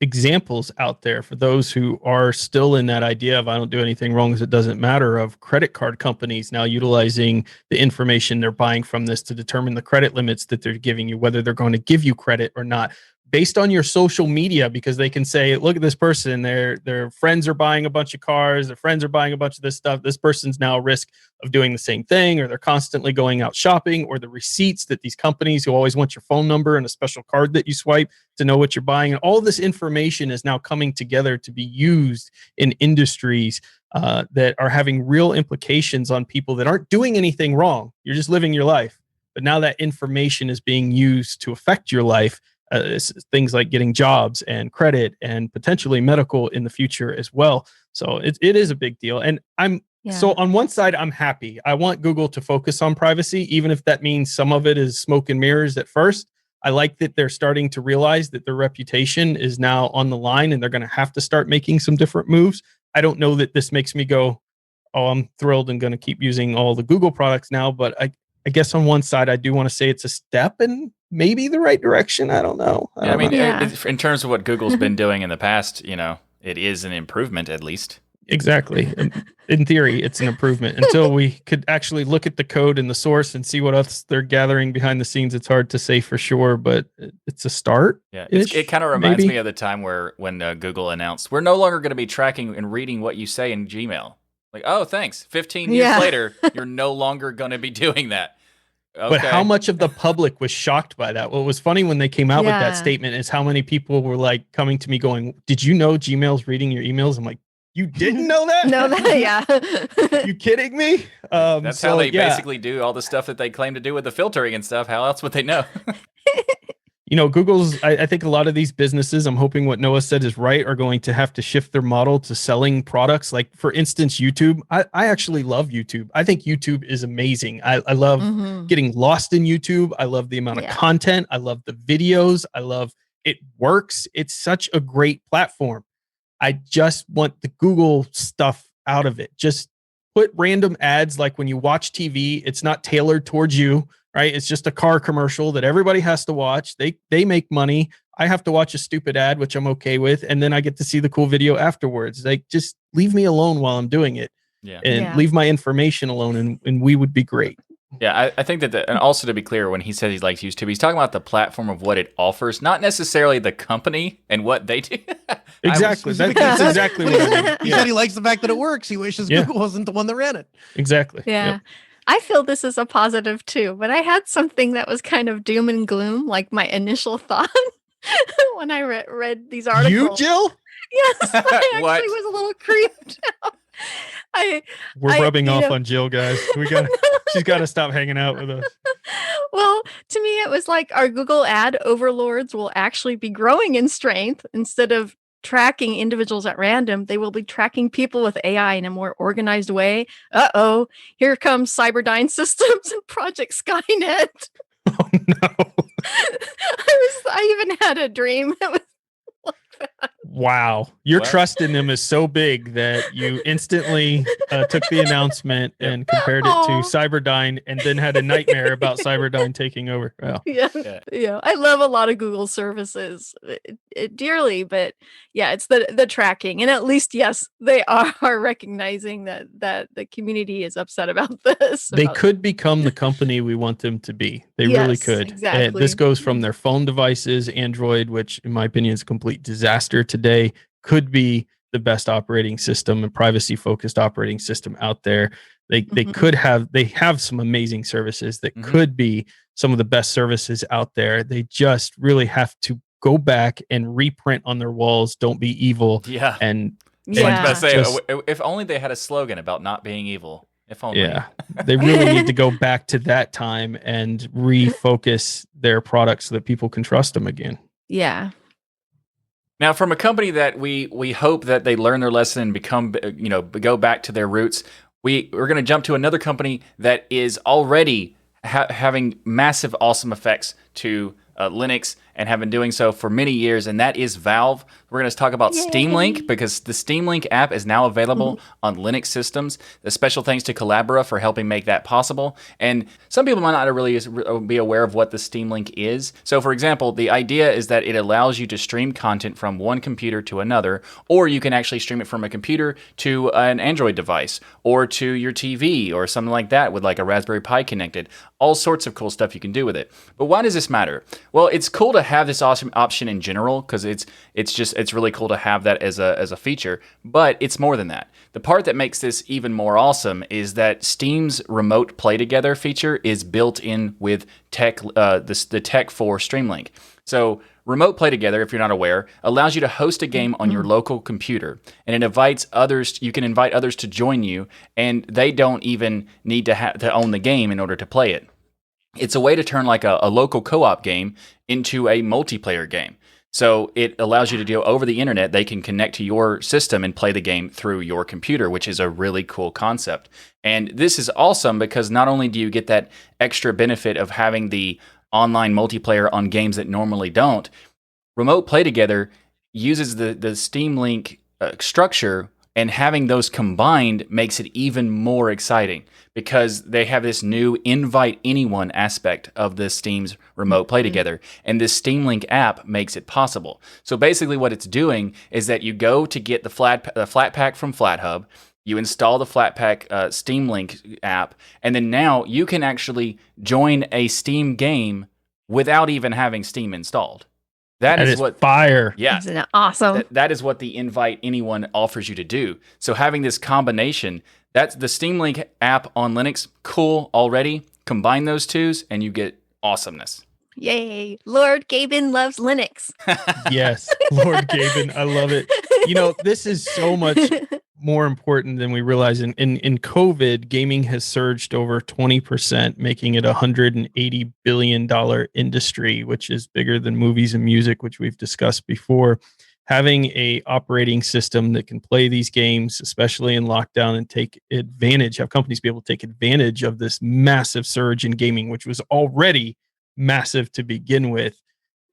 examples out there for those who are still in that idea of, I don't do anything wrong because it doesn't matter, of credit card companies now utilizing the information they're buying from this to determine the credit limits that they're giving you, whether they're going to give you credit or not, based on your social media, because they can say, look at this person, their friends are buying a bunch of cars, their friends are buying a bunch of this stuff. This person's now at risk of doing the same thing, or they're constantly going out shopping, or the receipts that these companies who always want your phone number and a special card that you swipe to know what you're buying. And all this information is now coming together to be used in industries that are having real implications on people that aren't doing anything wrong. You're just living your life. But now that information is being used to affect your life. Things like getting jobs and credit and potentially medical in the future as well. So it is a big deal. And so on one side, I'm happy. I want Google to focus on privacy, even if that means some of it is smoke and mirrors at first. I like that they're starting to realize that their reputation is now on the line and they're going to have to start making some different moves. I don't know that this makes me go, oh, I'm thrilled and going to keep using all the Google products now. But I guess on one side, I do want to say it's a step in maybe the right direction. I don't know. In terms of what Google's been doing in the past, it is an improvement at least. Exactly. In theory, it's an improvement. Until we could actually look at the code and the source and see what else they're gathering behind the scenes, it's hard to say for sure, but it's a start. Yeah, it kind of reminds me of the time when Google announced, we're no longer going to be tracking and reading what you say in Gmail. Like, oh, thanks. 15 years later, you're no longer going to be doing that. Okay. But how much of the public was shocked by that? What was funny when they came out with that statement is how many people were like coming to me going, did you know Gmail's reading your emails? I'm like, you didn't know that? No, yeah. You kidding me? That's how they basically do all the stuff that they claim to do with the filtering and stuff. How else would they know? Google's, I think a lot of these businesses, I'm hoping what Noah said is right, are going to have to shift their model to selling products. Like, for instance, YouTube. I actually love YouTube. I think YouTube is amazing. I love getting lost in YouTube. I love the amount of content. I love the videos. I love it works. It's such a great platform. I just want the Google stuff out of it. Just put random ads, like when you watch TV, it's not tailored towards you. Right? It's just a car commercial that everybody has to watch. They make money. I have to watch a stupid ad, which I'm okay with. And then I get to see the cool video afterwards. Like, just leave me alone while I'm doing it. And leave my information alone, and we would be great. Yeah, I think that, and also to be clear, when he says he likes YouTube, he's talking about the platform of what it offers, not necessarily the company and what they do. Exactly. That's exactly what I mean. He said he likes the fact that it works. He wishes Google wasn't the one that ran it. Exactly. Yeah. Yep. I feel this is a positive too, but I had something that was kind of doom and gloom, like my initial thought when I read these articles. You, Jill? Yes, I actually was a little creeped out. We're rubbing off on Jill, guys. She's got to stop hanging out with us. Well, to me, it was like our Google ad overlords will actually be growing in strength. Instead of tracking individuals at random, they will be tracking people with AI in a more organized way. Here comes Cyberdyne Systems and Project Skynet. Oh no. I even had a dream. It was like that. Wow. Your Well- trust in them is so big that you instantly took the announcement and compared it to Aw. Cyberdyne and then had a nightmare about Cyberdyne taking over. Wow. Yeah. Yeah. Yeah. I love a lot of Google services dearly, but yeah, it's the tracking. And at least, yes, they are recognizing that the community is upset about this. They about- could become the company we want them to be. They really Yes, could. exactly. This goes from their phone devices, Android, which in my opinion is a complete disaster today, could be the best operating system and privacy focused operating system out there. They Mhm. they have some amazing services that Mhm. could be some of the best services out there. They just really have to go back and reprint on their walls, don't be evil. Yeah. And I was about Yeah. to say, Just- if only they had a slogan about not being evil. If only. yeah, they really need to go back to that time and refocus their products so that people can trust them again. Yeah. Now, from a company that we hope that they learn their lesson and become, go back to their roots, we're going to jump to another company that is already having massive, awesome effects to Linux and have been doing so for many years, and that is Valve. We're going to talk about Steam Link because the Steam Link app is now available on Linux systems. A special thanks to Collabora for helping make that possible. And some people might not really be aware of what the Steam Link is. So, for example, the idea is that it allows you to stream content from one computer to another, or you can actually stream it from a computer to an Android device, or to your TV, or something like that with like a Raspberry Pi connected. All sorts of cool stuff you can do with it. But why does this matter? Well, it's cool to have this awesome option in general because it's really cool to have that as a feature. But it's more than that. The part that makes this even more awesome is that Steam's remote play together feature is built in with the tech for Stream Link. So remote play together, if you're not aware, allows you to host a game on your local computer, and it invites others. You can invite others to join you, and they don't even need to own the game in order to play it. It's a way to turn like a local co-op game into a multiplayer game. So it allows you to do over the internet. They can connect to your system and play the game through your computer, which is a really cool concept. And this is awesome because not only do you get that extra benefit of having the online multiplayer on games that normally don't, remote play together uses the Steam Link structure, and having those combined makes it even more exciting because they have this new invite anyone aspect of the Steam's remote play together, and this Steam Link app makes it possible. So basically what it's doing is that you go to get the Flatpak from FlatHub, you install the Flatpak Steam Link app, and then now you can actually join a Steam game without even having Steam installed. That is what fire. Yeah. Isn't it awesome? That is what the invite anyone offers you to do. So having this combination, that's the Steam Link app on Linux, cool already. Combine those twos and you get awesomeness. Yay. Lord Gaben loves Linux. Yes, Lord Gaben, I love it. You know, this is so much more important than we realize. In COVID, gaming has surged over 20%, making it a $180 billion industry, which is bigger than movies and music, which we've discussed before. Having a operating system that can play these games, especially in lockdown, and take advantage, have companies be able to take advantage of this massive surge in gaming, which was already massive to begin with,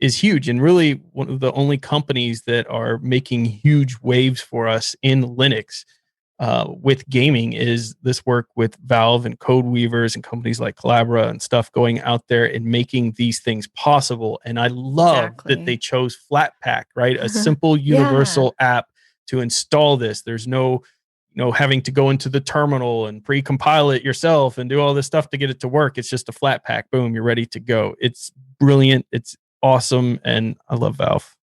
is huge. And really one of the only companies that are making huge waves for us in Linux with gaming is this work with Valve and Codeweavers and companies like Collabora and stuff going out there and making these things possible. And I love Exactly. that they chose Flatpak, right? A simple universal app to install this. There's no having to go into the terminal and pre-compile it yourself and do all this stuff to get it to work. It's just a Flatpak. Boom, you're ready to go. It's brilliant. It's awesome. And I love Valve.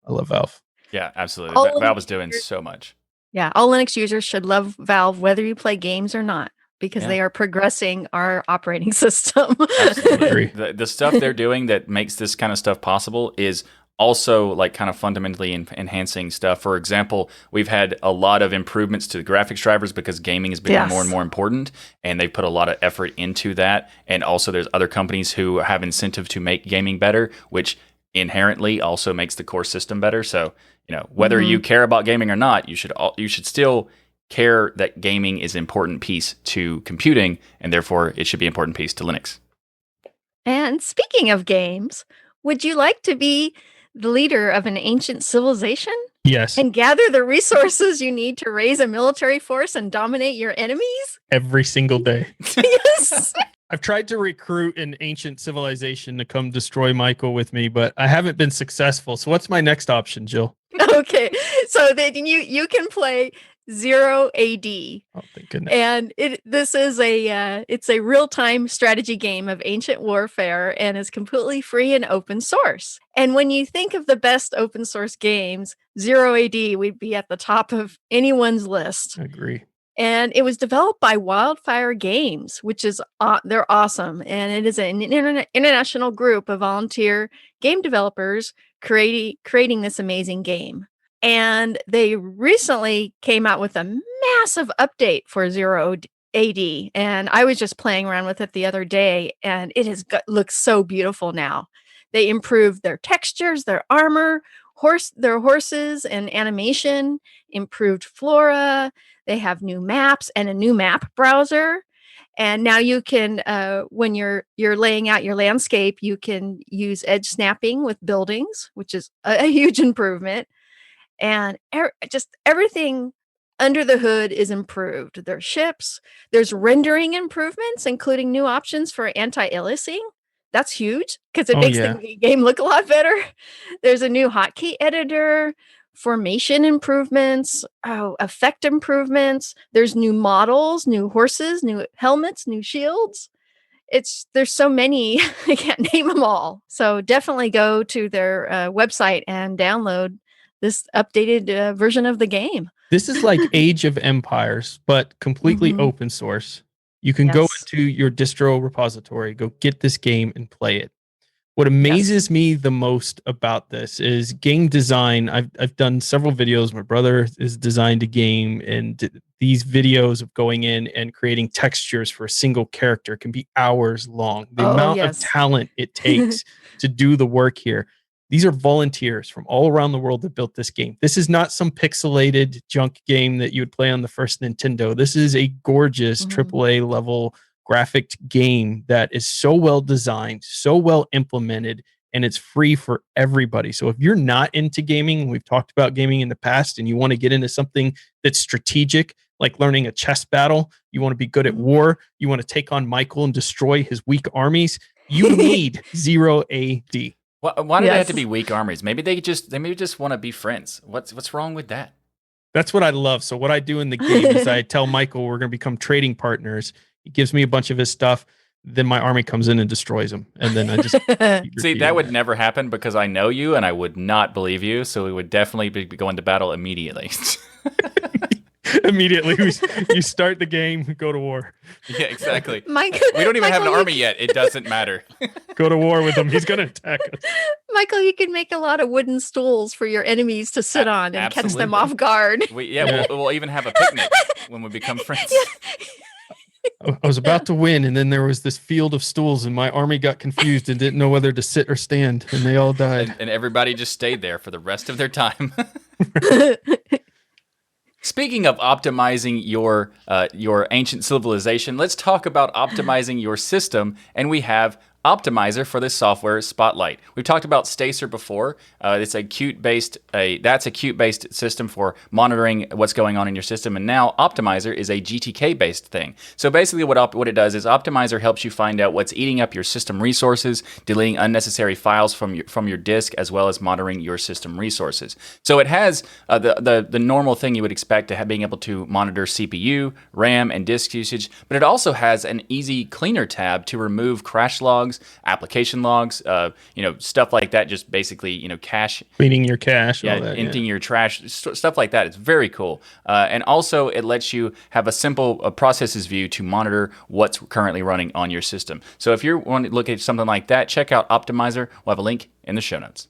Yeah, absolutely. All Valve is doing users- so much. Yeah, all Linux users should love Valve, whether you play games or not, because Yeah. they are progressing our operating system. Absolutely. Agree. The stuff they're doing that makes this kind of stuff possible is also like kind of fundamentally enhancing stuff. For example, we've had a lot of improvements to the graphics drivers because gaming is becoming more and more important, and they put a lot of effort into that. And also there's other companies who have incentive to make gaming better, which inherently also makes the core system better. So, whether you care about gaming or not, you should still care that gaming is an important piece to computing, and therefore it should be an important piece to Linux. And speaking of games, would you like to be the leader of an ancient civilization? Yes, and gather the resources you need to raise a military force and dominate your enemies? every single day. Yes. I've tried to recruit an ancient civilization to come destroy Michael with me, but I haven't been successful. So what's my next option, Jill? Okay. So then you can play Zero AD. Oh, thank goodness. And this is it's a real-time strategy game of ancient warfare and is completely free and open source. And when you think of the best open source games, Zero AD would be at the top of anyone's list. I agree. And it was developed by Wildfire Games, which is they're awesome, and it is an international group of volunteer game developers creating this amazing game. And they recently came out with a massive update for Zero AD, and I was just playing around with it the other day, and looks so beautiful now. They improved their textures, their armor, their horses and animation, improved flora. They have new maps and a new map browser. And now you can, when you're laying out your landscape, you can use edge snapping with buildings, which is a huge improvement. And just everything under the hood is improved. There's ships, there's rendering improvements, including new options for anti-aliasing. That's huge because it makes the game look a lot better. There's a new hotkey editor, formation improvements, effect improvements. There's new models, new horses, new helmets, new shields. There's so many, I can't name them all. So definitely go to their website and download this updated version of the game. This is like Age of Empires, but completely open source. You can go into your distro repository, go get this game and play it. What amazes me the most about this is game design. I've done several videos. My brother has designed a game, and these videos of going in and creating textures for a single character can be hours long. The amount of talent it takes to do the work here. These are volunteers from all around the world that built this game. This is not some pixelated junk game that you would play on the first Nintendo. This is a gorgeous AAA level graphic game that is so well designed, so well implemented, and it's free for everybody. So if you're not into gaming, we've talked about gaming in the past, and you want to get into something that's strategic, like learning a chess battle, you want to be good at war, you want to take on Michael and destroy his weak armies, you need Zero AD. Why do they have to be weak armies? Maybe they just want to be friends. What's wrong with that? That's what I love. So what I do in the game is I tell Michael we're going to become trading partners. He gives me a bunch of his stuff. Then my army comes in and destroys him. And then I just see, that would never happen because I know you and I would not believe you. So we would definitely be going to battle immediately. Immediately, you start the game, go to war. Yeah, exactly. We don't even have an army yet. It doesn't matter. Go to war with him. He's going to attack us. Michael, you can make a lot of wooden stools for your enemies to sit on and catch them off guard. We'll even have a picnic when we become friends. I was about to win, and then there was this field of stools, and my army got confused and didn't know whether to sit or stand, and they all died. And everybody just stayed there for the rest of their time. Speaking of optimizing your ancient civilization, let's talk about optimizing your system, and we have Optimizer for this software, Spotlight. We've talked about Stacer before. It's a Qt-based system for monitoring what's going on in your system, and now Optimizer is a GTK-based thing. So basically, what it does is Optimizer helps you find out what's eating up your system resources, deleting unnecessary files from your disk, as well as monitoring your system resources. So it has the normal thing you would expect to have, being able to monitor CPU, RAM, and disk usage, but it also has an easy cleaner tab to remove crash logs, application logs, stuff like that. Just basically, cache, cleaning your cache, all that, emptying your trash, stuff like that. It's very cool. And also, it lets you have a simple processes view to monitor what's currently running on your system. So if you want to look at something like that, check out Optimizer. We'll have a link in the show notes.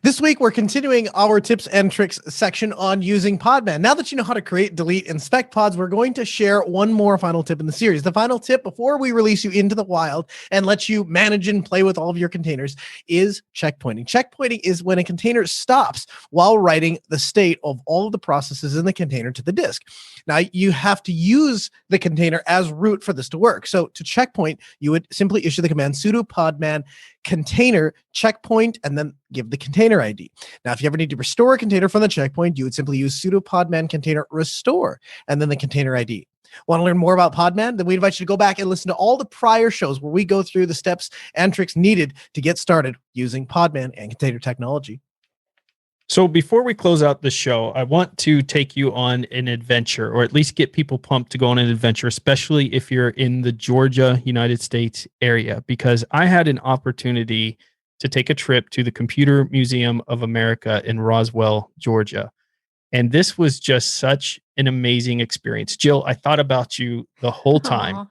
This week, we're continuing our tips and tricks section on using Podman. Now that you know how to create, delete, and spec pods, we're going to share one more final tip in the series. The final tip before we release you into the wild and let you manage and play with all of your containers is checkpointing. Checkpointing is when a container stops while writing the state of all of the processes in the container to the disk. Now, you have to use the container as root for this to work. So to checkpoint, you would simply issue the command sudo podman container checkpoint and then give the container ID. Now, if you ever need to restore a container from the checkpoint, you would simply use sudo podman container restore and then the container ID. Want to learn more about Podman? Then we invite you to go back and listen to all the prior shows where we go through the steps and tricks needed to get started using Podman and container technology. So before we close out the show, I want to take you on an adventure, or at least get people pumped to go on an adventure, especially if you're in the Georgia, United States area, because I had an opportunity to take a trip to the Computer Museum of America in Roswell, Georgia. And this was just such an amazing experience. Jill, I thought about you the whole time.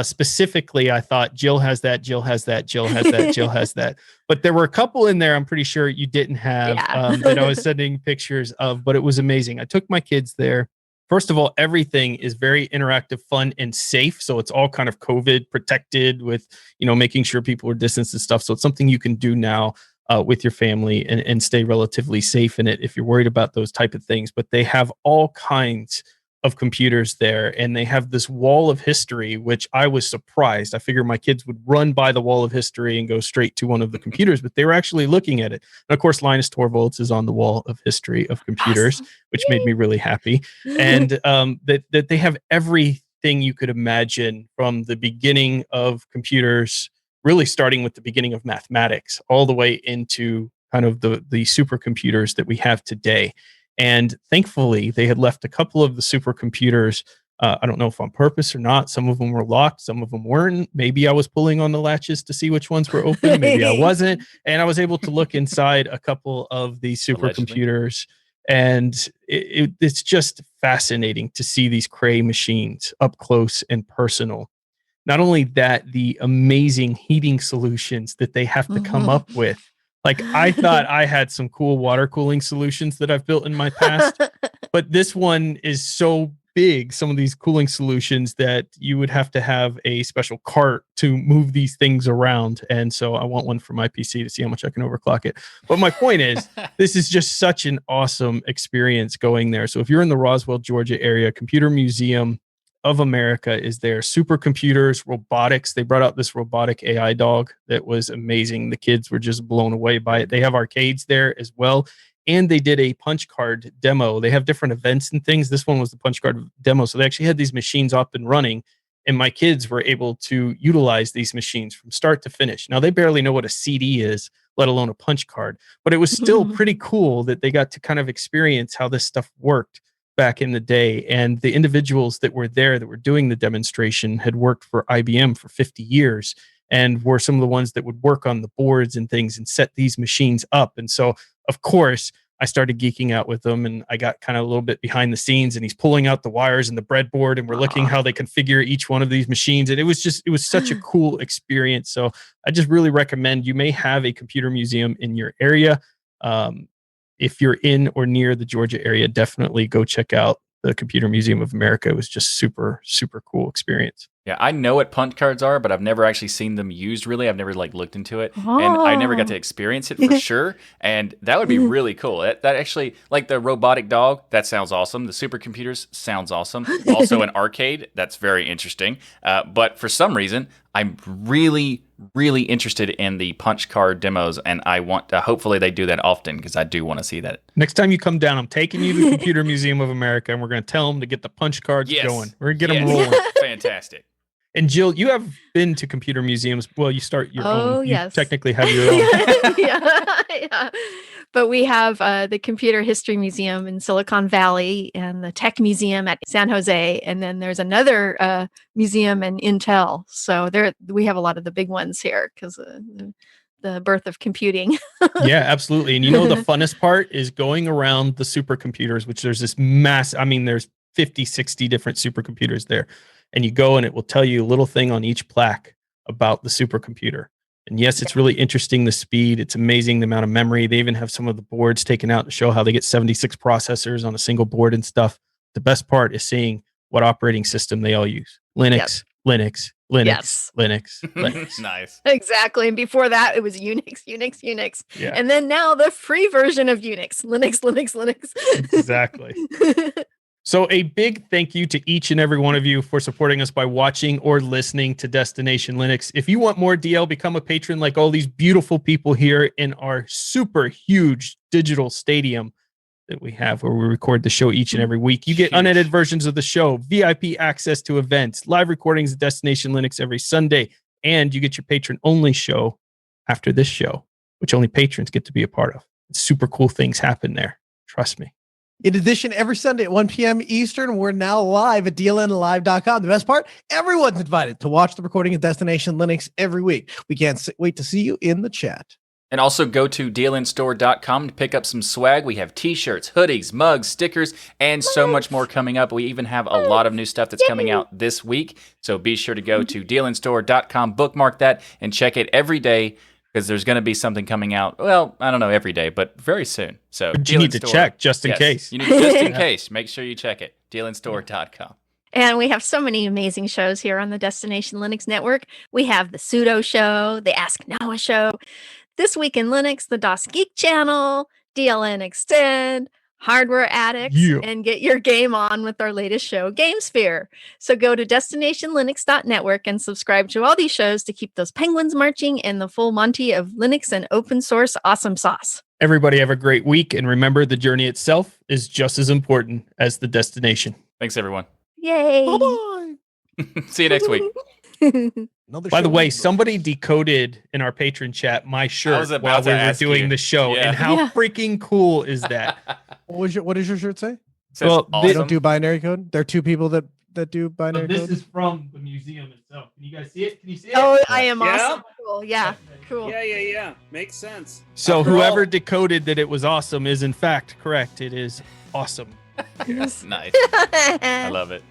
Specifically, I thought Jill has that, Jill has that, Jill has that, Jill has that. But there were a couple in there I'm pretty sure you didn't have that I was sending pictures of, but it was amazing. I took my kids there. First of all, everything is very interactive, fun, and safe. So it's all kind of COVID protected with, making sure people are distanced and stuff. So it's something you can do now with your family and stay relatively safe in it if you're worried about those type of things. But they have all kinds of computers there, and they have this wall of history, which I was surprised. I figured my kids would run by the wall of history and go straight to one of the computers, but they were actually looking at it. And of course, Linus Torvalds is on the wall of history of computers, which made me really happy. And that they have everything you could imagine from the beginning of computers, really starting with the beginning of mathematics all the way into kind of the supercomputers that we have today. And thankfully, they had left a couple of the supercomputers. I don't know if on purpose or not. Some of them were locked. Some of them weren't. Maybe I was pulling on the latches to see which ones were open. Maybe I wasn't. And I was able to look inside a couple of these supercomputers. And it's just fascinating to see these Cray machines up close and personal. Not only that, the amazing heating solutions that they have to come up with. Like, I thought I had some cool water cooling solutions that I've built in my past, but this one is so big, some of these cooling solutions, that you would have to have a special cart to move these things around. And so I want one for my PC to see how much I can overclock it. But my point is, this is just such an awesome experience going there. So if you're in the Roswell, Georgia area, Computer Museum of America is there. Supercomputers, robotics. They brought out this robotic AI dog that was amazing. The kids were just blown away by it. They have arcades there as well. And they did a punch card demo. They have different events and things. This one was the punch card demo. So they actually had these machines up and running. And my kids were able to utilize these machines from start to finish. Now, they barely know what a CD is, let alone a punch card. But it was still pretty cool that they got to kind of experience how this stuff worked back in the day. And the individuals that were there that were doing the demonstration had worked for IBM for 50 years and were some of the ones that would work on the boards and things and set these machines up. And so, of course, I started geeking out with them, and I got kind of a little bit behind the scenes, and he's pulling out the wires and the breadboard, and we're looking how they configure each one of these machines. And it was such a cool experience. So I just really recommend, you may have a computer museum in your area. If you're in or near the Georgia area, definitely go check out the Computer Museum of America. It was just super, super cool experience. Yeah, I know what punch cards are, but I've never actually seen them used, really. I've never looked into it. And I never got to experience it for sure. And that would be really cool. That actually, like the robotic dog, that sounds awesome. The supercomputers sounds awesome. Also an arcade, that's very interesting. But for some reason, I'm really, really interested in the punch card demos, and I want to, hopefully they do that often, because I do want to see that. Next time you come down, I'm taking you to the Computer Museum of America, and we're going to tell them to get the punch cards going. We're going to get them rolling. Fantastic. And Jill, you have been to computer museums. Well, you start your own. You yes. technically have your own. yeah. But we have the Computer History Museum in Silicon Valley and the Tech Museum at San Jose. And then there's another museum in Intel. So we have a lot of the big ones here because the birth of computing. Yeah, absolutely. And the funnest part is going around the supercomputers, which there's this there's 50, 60 different supercomputers there. And you go and it will tell you a little thing on each plaque about the supercomputer. And yes, it's really interesting, the speed. It's amazing the amount of memory. They even have some of the boards taken out to show how they get 76 processors on a single board and stuff. The best part is seeing what operating system they all use. Linux, Linux, Linux, Linux. Nice. Exactly. And before that, it was Unix. Yeah. And then now the free version of Unix, Linux. Exactly. So a big thank you to each and every one of you for supporting us by watching or listening to Destination Linux. If you want more DL, become a patron like all these beautiful people here in our super huge digital stadium that we have where we record the show each and every week. You get Huge. unedited versions of the show, VIP access to events, live recordings of Destination Linux every Sunday, and you get your patron-only show after this show, which only patrons get to be a part of. Super cool things happen there. Trust me. In addition, every Sunday at 1 p.m. Eastern, we're now live at dlnlive.com. The best part, everyone's invited to watch the recording of Destination Linux every week. We can't wait to see you in the chat. And also go to dlnstore.com to pick up some swag. We have t-shirts, hoodies, mugs, stickers, and so much more coming up. We even have a lot of new stuff that's coming out this week. So be sure to go to dlnstore.com, bookmark that, and check it every day because there's going to be something coming out. Well, I don't know every day, but very soon. So But you need to check just in case. You need just in case. Make sure you check it. dlnstore.com. And we have so many amazing shows here on the Destination Linux Network. We have the Pseudo Show, the Ask Noah Show, This Week in Linux, the DOS Geek Channel, DLN Extend, Hardware Addicts, Yeah. and get your game on with our latest show, GameSphere. So go to destinationlinux.network and subscribe to all these shows to keep those penguins marching in the full Monty of Linux and open source awesome sauce. Everybody have a great week, and remember, the journey itself is just as important as the destination. Thanks, everyone. Yay! Bye-bye. See you next week. Another By the show. way, somebody decoded in our patron chat my shirt was about while to we were ask doing you. the show. Yeah. And how Yeah. freaking cool is that? What does your shirt say? Says Well, They awesome. don't do binary code. There are two people that do binary code. from the museum itself. Can you guys see it? Can you see Oh, I am Yeah. awesome. Cool. Yeah, cool. Yeah. Makes sense. So After whoever all- decoded that it was awesome is in fact correct. It is awesome. Nice. I love it.